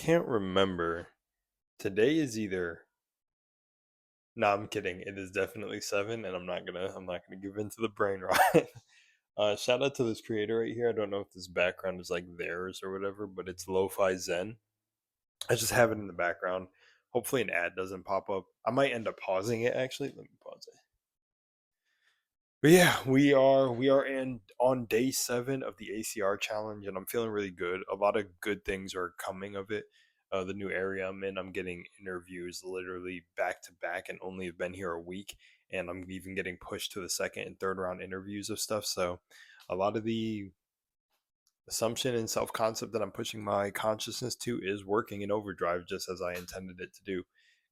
can't remember. Today is either no, I'm kidding. It is definitely 7 and I'm not gonna give in to the brain rot. Shout out to this creator right here. I don't know if this background is like theirs or whatever, but it's Lo-Fi Zen. I just have it in the background. Hopefully an ad doesn't pop up. I might end up pausing it actually. Let me pause it. But yeah, we are in on day 7 of the ACR challenge, and I'm feeling really good. A lot of good things are coming of it. The new area I'm in, I'm getting interviews literally back to back, and only have been here a week, and I'm even getting pushed to the second and third round interviews of stuff. So, a lot of the assumption and self concept that I'm pushing my consciousness to is working in overdrive just as I intended it to do.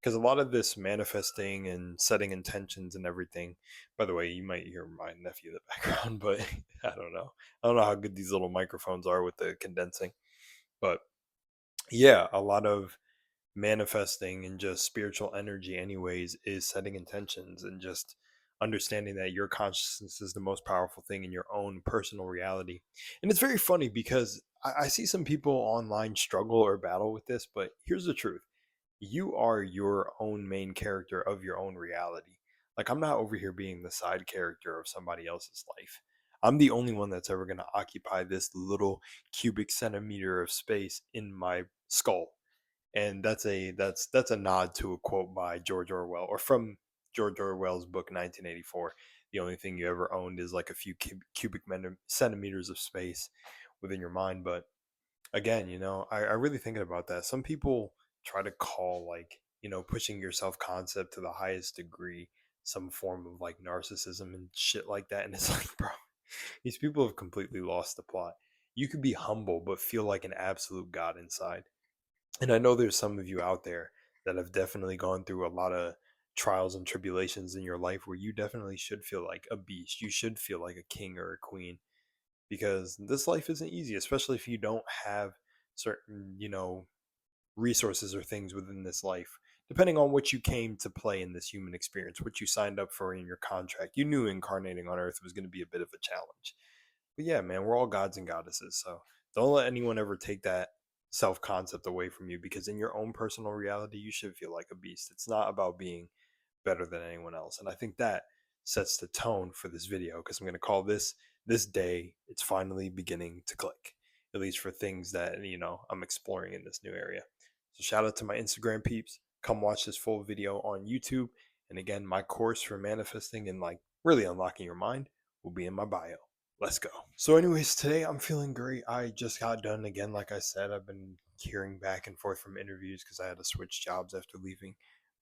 Because a lot of this manifesting and setting intentions and everything, by the way, you might hear my nephew in the background, but I don't know. I don't know how good these little microphones are with the condensing. But yeah, a lot of manifesting and just spiritual energy anyways is setting intentions and just understanding that your consciousness is the most powerful thing in your own personal reality. And it's very funny because I see some people online struggle or battle with this, but here's the truth: you are your own main character of your own reality. Like, I'm not over here being the side character of somebody else's life. I'm the only one that's ever going to occupy this little cubic centimeter of space in my skull. And that's a nod to a quote by George Orwell, or from George Orwell's book 1984. The only thing you ever owned is like a few cubic centimeters of space within your mind. But again, I really thinking about that. Some people try to call, like, pushing your self concept to the highest degree some form of like narcissism and shit like that. And it's like, bro, these people have completely lost the plot. You could be humble but feel like an absolute god inside. And I know there's some of you out there that have definitely gone through a lot of trials and tribulations in your life where you definitely should feel like a beast. You should feel like a king or a queen, because this life isn't easy, especially if you don't have certain, resources or things within this life. Depending on what you came to play in this human experience, what you signed up for in your contract, you knew incarnating on Earth was going to be a bit of a challenge. But yeah, man, we're all gods and goddesses. So don't let anyone ever take that self concept away from you, because in your own personal reality, you should feel like a beast. It's not about being better than anyone else. And I think that sets the tone for this video, because I'm going to call this day, it's finally beginning to click, at least for things that, I'm exploring in this new area. So shout out to my Instagram peeps. Come watch this full video on YouTube. And again, my course for manifesting and like really unlocking your mind will be in my bio. Let's go. So, anyways, today I'm feeling great. I just got done again. Like I said, I've been hearing back and forth from interviews because I had to switch jobs after leaving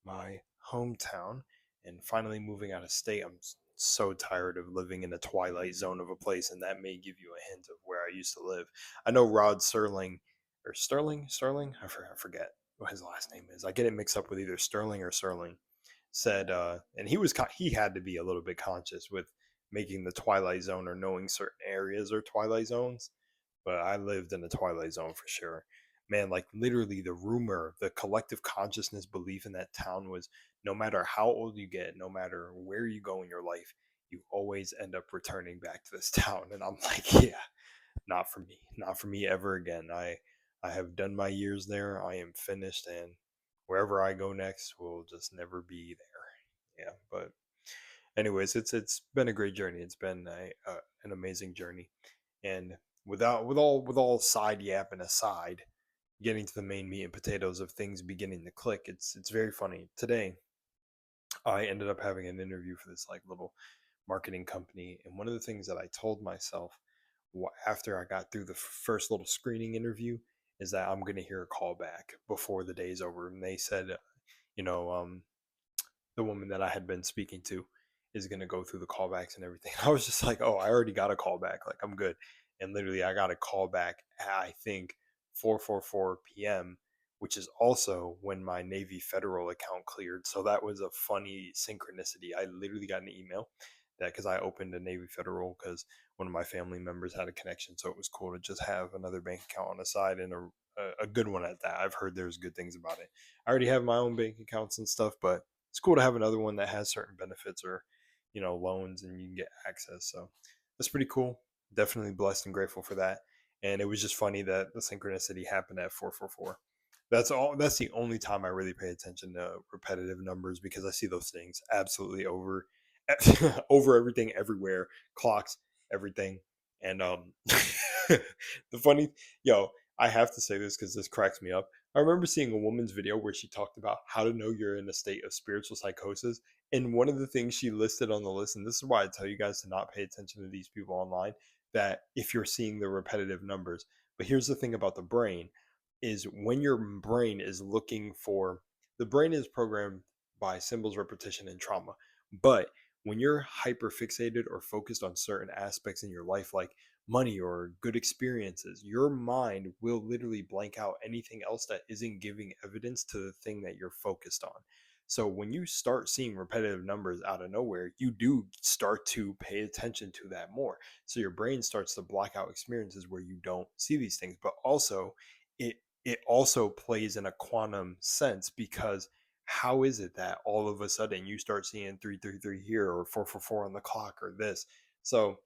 my hometown and finally moving out of state. I'm so tired of living in a twilight zone of a place, and that may give you a hint of where I used to live. I know Rod Serling, or Sterling, I forget what his last name is. I get it mixed up with either Sterling or Serling. Said, and he had to be a little bit conscious with making the twilight zone or knowing certain areas are twilight zones. But I lived in the twilight zone for sure. Man, like literally the rumor, the collective consciousness belief in that town was, no matter how old you get, no matter where you go in your life, you always end up returning back to this town. And I'm like, yeah, not for me, not for me ever again. I have done my years there. I am finished, and wherever I go next will just never be there. Yeah, but anyways, it's been a great journey. It's been an amazing journey, and with all side yapping aside, getting to the main meat and potatoes of things beginning to click. It's very funny. Today, I ended up having an interview for this like little marketing company, and one of the things that I told myself after I got through the first little screening interview is that I'm going to hear a call back before the day's over. And they said, you know, um, the woman that I had been speaking to is going to go through the callbacks and everything. I was just like, oh, I already got a call back. Like, I'm good. And literally, I got a call back at, I think, 4:44 p.m., which is also when my Navy Federal account cleared. So that was a funny synchronicity. I literally got an email that, because I opened a Navy Federal because one of my family members had a connection. So it was cool to just have another bank account on the side, and a good one at that. I've heard there's good things about it. I already have my own bank accounts and stuff, but it's cool to have another one that has certain benefits, or loans, and you can get access. So that's pretty cool. Definitely blessed and grateful for that. And it was just funny that the synchronicity happened at 4:44. That's the only time I really pay attention to repetitive numbers, because I see those things absolutely over over everything, everywhere, clocks, everything. And the funny, yo, I have to say this because this cracks me up. I remember seeing a woman's video where she talked about how to know you're in a state of spiritual psychosis. And one of the things she listed on the list, and this is why I tell you guys to not pay attention to these people online, that if you're seeing the repetitive numbers. But here's the thing about the brain, is when your brain is looking for, the brain is programmed by symbols, repetition, and trauma. But when you're hyper fixated or focused on certain aspects in your life, like money or good experiences, your mind will literally blank out anything else that isn't giving evidence to the thing that you're focused on. So when you start seeing repetitive numbers out of nowhere, you do start to pay attention to that more. So your brain starts to block out experiences where you don't see these things. But also, it it also plays in a quantum sense, because how is it that all of a sudden you start seeing 333 here, or 444 on the clock, or this? So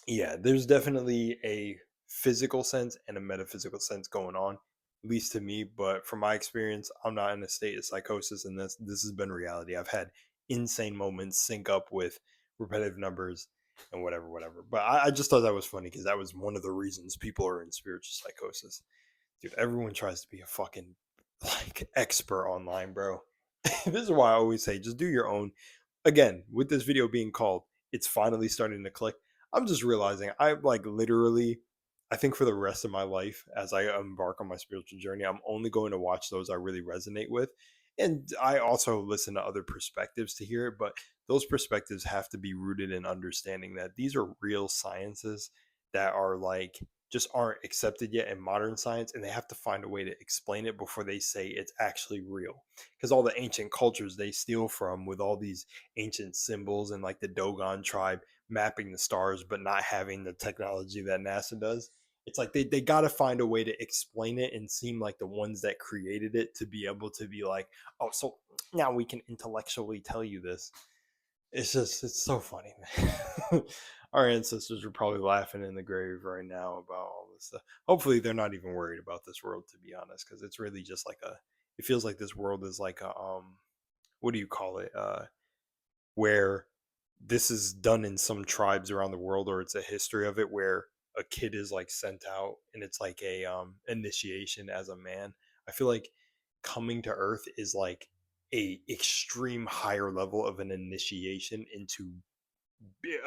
yeah, there's definitely a physical sense and a metaphysical sense going on, at least to me. But from my experience, I'm not in a state of psychosis, and this has been reality. I've had insane moments sync up with repetitive numbers and whatever. But I just thought that was funny, because that was one of the reasons people are in spiritual psychosis. Dude, everyone tries to be a fucking like expert online, bro. This is why I always say just do your own. Again, with this video being called "It's Finally Starting to Click," I'm just realizing I like literally, I think for the rest of my life, as I embark on my spiritual journey, I'm only going to watch those I really resonate with. And I also listen to other perspectives to hear it, but those perspectives have to be rooted in understanding that these are real sciences that are like just aren't accepted yet in modern science, and they have to find a way to explain it before they say it's actually real. Because all the ancient cultures they steal from, with all these ancient symbols, and like the Dogon tribe mapping the stars but not having the technology that NASA does, it's like they got to find a way to explain it and seem like the ones that created it, to be able to be like, oh, so now we can intellectually tell you this. It's so funny, man. Our ancestors are probably laughing in the grave right now about all this stuff. Hopefully they're not even worried about this world, to be honest, because it's really just like a, it feels like this world is like a what do you call it, where this is done in some tribes around the world, or it's a history of it, where a kid is like sent out and it's like a initiation as a man. I feel like coming to earth is like a extreme higher level of an initiation into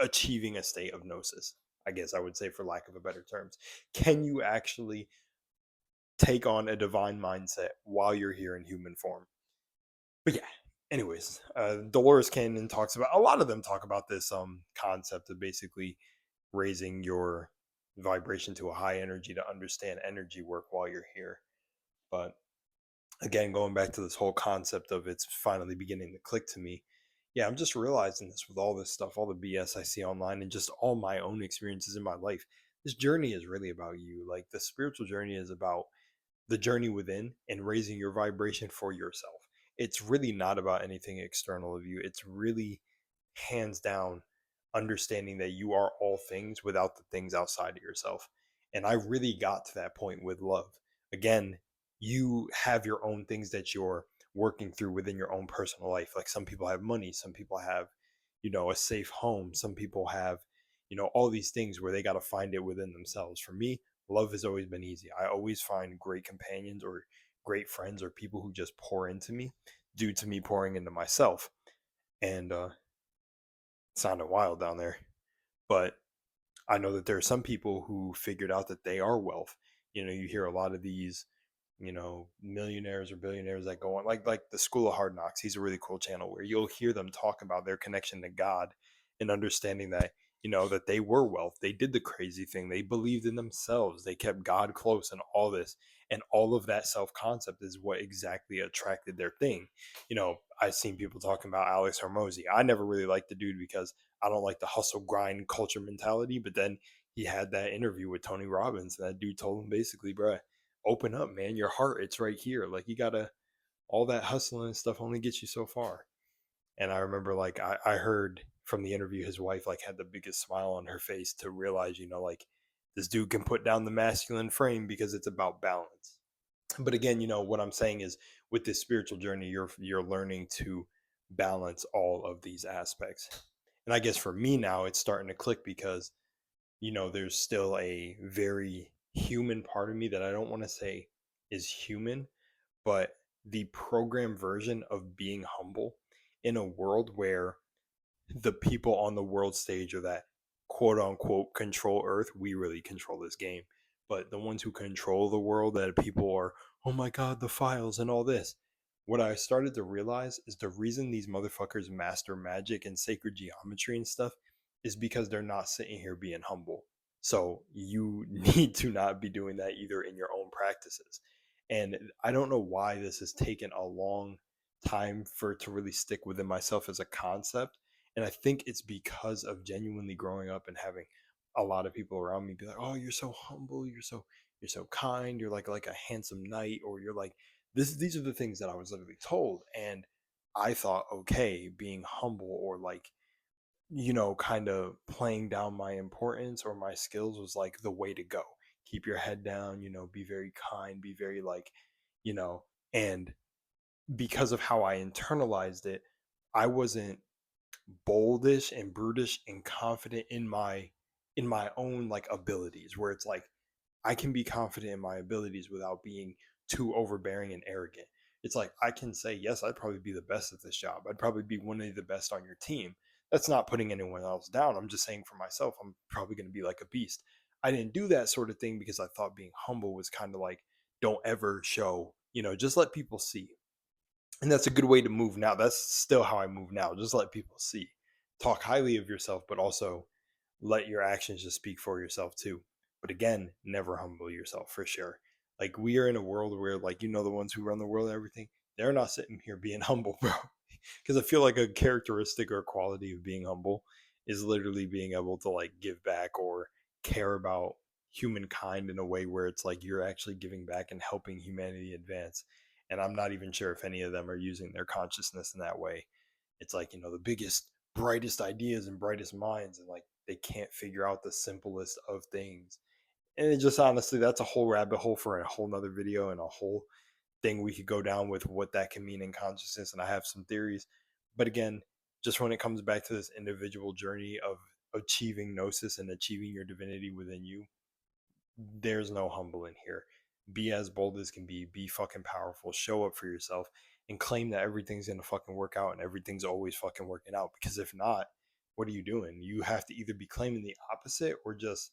achieving a state of gnosis, I guess I would say, for lack of a better terms. Can you actually take on a divine mindset while you're here in human form? But yeah, anyways, Dolores Cannon talks about, a lot of them talk about this concept of basically raising your vibration to a high energy to understand energy work while you're here. But again, going back to this whole concept of it's finally beginning to click to me. Yeah, I'm just realizing this with all this stuff, all the BS I see online, and just all my own experiences in my life. This journey is really about you. Like the spiritual journey is about the journey within and raising your vibration for yourself. It's really not about anything external of you. It's really hands down understanding that you are all things without the things outside of yourself. And I really got to that point with love. Again, you have your own things that you're working through within your own personal life. Like some people have money, some people have, a safe home, some people have, all these things where they got to find it within themselves. For me, love has always been easy. I always find great companions or great friends or people who just pour into me due to me pouring into myself. And it sounded wild down there, but I know that there are some people who figured out that they are wealth. You hear a lot of these, millionaires or billionaires that go on, like the School of Hard Knocks. He's a really cool channel where you'll hear them talk about their connection to God and understanding that, that they were wealth. They did the crazy thing. They believed in themselves. They kept God close and all this. And all of that self concept is what exactly attracted their thing. I've seen people talking about Alex Hormozy. I never really liked the dude because I don't like the hustle grind culture mentality. But then he had that interview with Tony Robbins, and that dude told him basically, bruh, open up, man. Your heart, it's right here. Like you gotta, all that hustling and stuff only gets you so far. And I remember like I heard from the interview his wife like had the biggest smile on her face to realize, like this dude can put down the masculine frame because it's about balance. But again, what I'm saying is, with this spiritual journey, you're learning to balance all of these aspects. And I guess for me now, it's starting to click because there's still a very human part of me that I don't want to say is human, but the program version of being humble in a world where the people on the world stage, or that quote unquote control Earth, we really control this game. But the ones who control the world, that people are, oh my God, the files and all this. What I started to realize is the reason these motherfuckers master magic and sacred geometry and stuff is because they're not sitting here being humble. So you need to not be doing that either in your own practices. And I don't know why this has taken a long time for it to really stick within myself as a concept, and I think it's because of genuinely growing up and having a lot of people around me be like, "Oh, you're so humble, you're so kind, you're like a handsome knight," or you're like this. These are the things that I was literally told, and I thought, okay, being humble, or like kind of playing down my importance or my skills was like the way to go. Keep your head down, be very kind, be very like, you know, and because of how I internalized it, I wasn't boldish and brutish and confident in my own like abilities, where it's like I can be confident in my abilities without being too overbearing and arrogant. It's like I can say, yes, I'd probably be the best at this job, I'd probably be one of the best on your team. That's not putting anyone else down, I'm just saying for myself, I'm probably going to be like a beast. I didn't do that sort of thing because I thought being humble was kind of like, don't ever show, just let people see. And that's a good way to move now. That's still how I move now. Just let people see. Talk highly of yourself, but also let your actions just speak for yourself too. But again, never humble yourself for sure. Like, we are in a world where, like, the ones who run the world and everything, they're not sitting here being humble, bro. Because I feel like a characteristic or quality of being humble is literally being able to like give back or care about humankind in a way where it's like you're actually giving back and helping humanity advance. And I'm not even sure if any of them are using their consciousness in that way. It's like, the biggest, brightest ideas and brightest minds, and like they can't figure out the simplest of things. And it just, honestly, that's a whole rabbit hole for a whole nother video, and a whole thing we could go down with what that can mean in consciousness. And I have some theories. But again, just when it comes back to this individual journey of achieving gnosis and achieving your divinity within you, there's no humble in here. Be as bold as can be fucking powerful, show up for yourself, and claim that everything's gonna fucking work out and everything's always fucking working out. Because if not, what are you doing? You have to either be claiming the opposite or just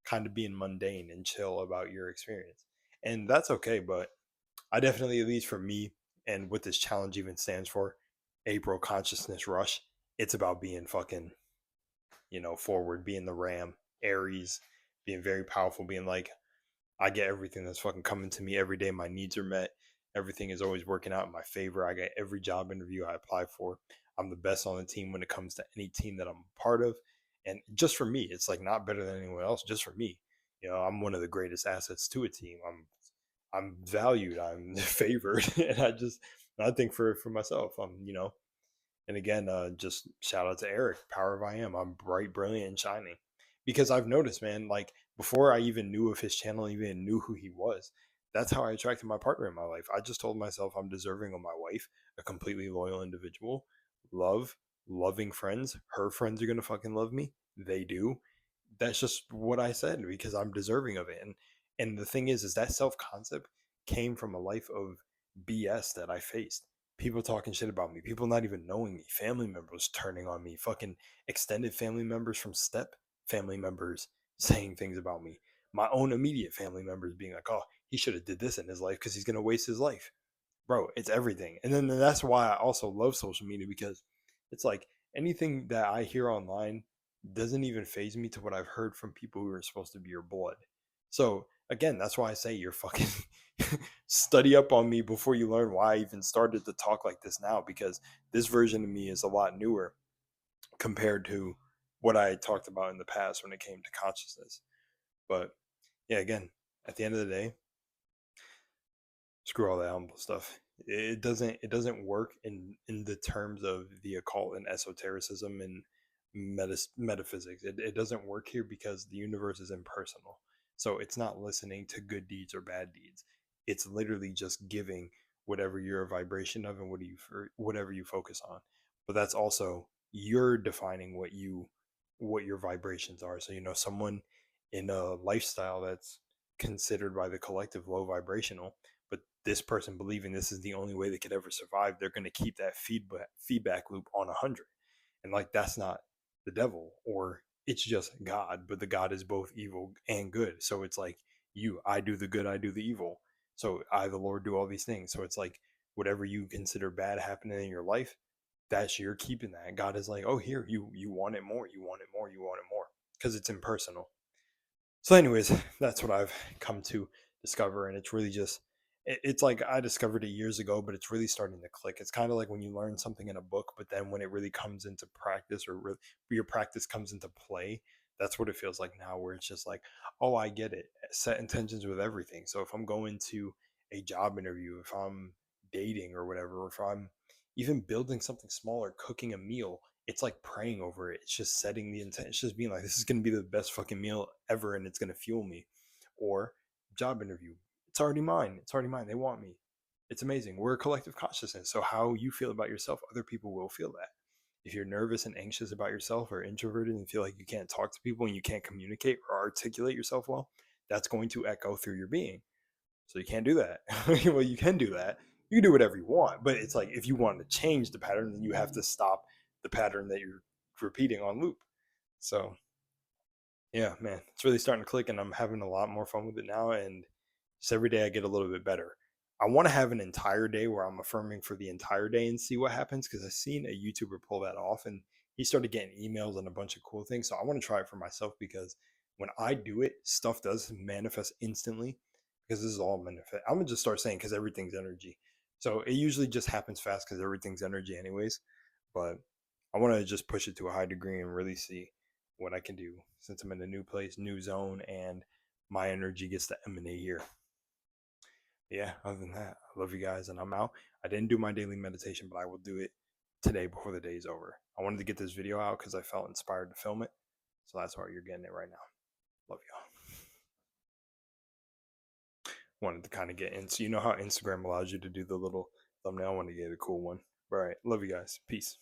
kind of being mundane and chill about your experience. And that's okay, but I definitely, at least for me, and what this challenge even stands for, April Consciousness Rush, it's about being fucking, forward, being the ram, Aries, being very powerful, being like, I get everything that's fucking coming to me every day. My needs are met. Everything is always working out in my favor. I get every job interview I apply for. I'm the best on the team when it comes to any team that I'm a part of. And just for me, it's like not better than anyone else, just for me. I'm one of the greatest assets to a team. I'm valued, I'm favored. And I think for myself, and again, just shout out to Eric, Power of I Am. I'm bright, brilliant, and shining. Because I've noticed, man, like before I even knew of his channel, even knew who he was, that's how I attracted my partner in my life. I just told myself I'm deserving of my wife, a completely loyal individual, love, loving friends. Her friends are gonna fucking love me. They do. That's just what I said because I'm deserving of it. And the thing is that self concept came from a life of BS that I faced. People talking shit about me, people not even knowing me, family members turning on me, fucking extended family members from step family members saying things about me, my own immediate family members being like, oh, he should have did this in his life because he's gonna waste his life. Bro, it's everything. And then that's why I also love social media, because it's like anything that I hear online doesn't even phase me to what I've heard from people who are supposed to be your blood. So again, that's why I say you're fucking study up on me before you learn why I even started to talk like this now, because this version of me is a lot newer compared to what I talked about in the past when it came to consciousness. But yeah, again, at the end of the day, screw all that humble stuff. It doesn't work in the terms of the occult and esotericism and metaphysics. It doesn't work here because the universe is impersonal. So it's not listening to good deeds or bad deeds. It's literally just giving whatever you're a vibration of and whatever you focus on. But that's also you're defining what your vibrations are. So someone in a lifestyle that's considered by the collective low vibrational, but this person believing this is the only way they could ever survive, they're going to keep that feedback loop on 100. And like that's not the devil, or it's just God, but the God is both evil and good. So it's like I do the good, I do the evil. So I, the Lord, do all these things. So it's like whatever you consider bad happening in your life, that's you're keeping that. God is like, oh, here, you want it more, you want it more, you want it more, because it's impersonal. So, anyways, that's what I've come to discover, and it's really just it's like I discovered it years ago, but it's really starting to click. It's kind of like when you learn something in a book, but then when it really comes into practice, or your practice comes into play, that's what it feels like now, where it's just like, oh, I get it. Set intentions with everything. So if I'm going to a job interview, if I'm dating or whatever, or if I'm even building something smaller, cooking a meal, it's like praying over it. It's just setting the intent. It's just being like, this is going to be the best fucking meal ever and it's going to fuel me. Or job interview. It's already mine. It's already mine. They want me. It's amazing. We're a collective consciousness. So how you feel about yourself, other people will feel that. If you're nervous and anxious about yourself, or introverted and feel like you can't talk to people and you can't communicate or articulate yourself well, that's going to echo through your being. So you can't do that. Well, you can do that. You can do whatever you want, but it's like if you want to change the pattern, then you have to stop the pattern that you're repeating on loop. So yeah, man, it's really starting to click, and I'm having a lot more fun with it now. And just every day I get a little bit better. I want to have an entire day where I'm affirming for the entire day and see what happens, because I've seen a YouTuber pull that off, and he started getting emails and a bunch of cool things. So I want to try it for myself, because when I do it, stuff does manifest instantly. Because this is all manifest. I'm gonna just start saying, because everything's energy. So it usually just happens fast because everything's energy, anyways. But I want to just push it to a high degree and really see what I can do, since I'm in a new place, new zone, and my energy gets to emanate here. Yeah, other than that, I love you guys, and I'm out. I didn't do my daily meditation, but I will do it today before the day is over. I wanted to get this video out because I felt inspired to film it. So that's why you're getting it right now. Love y'all. Wanted to kind of get in. So you know how Instagram allows you to do the little thumbnail? I want to get a cool one. All right. Love you guys. Peace.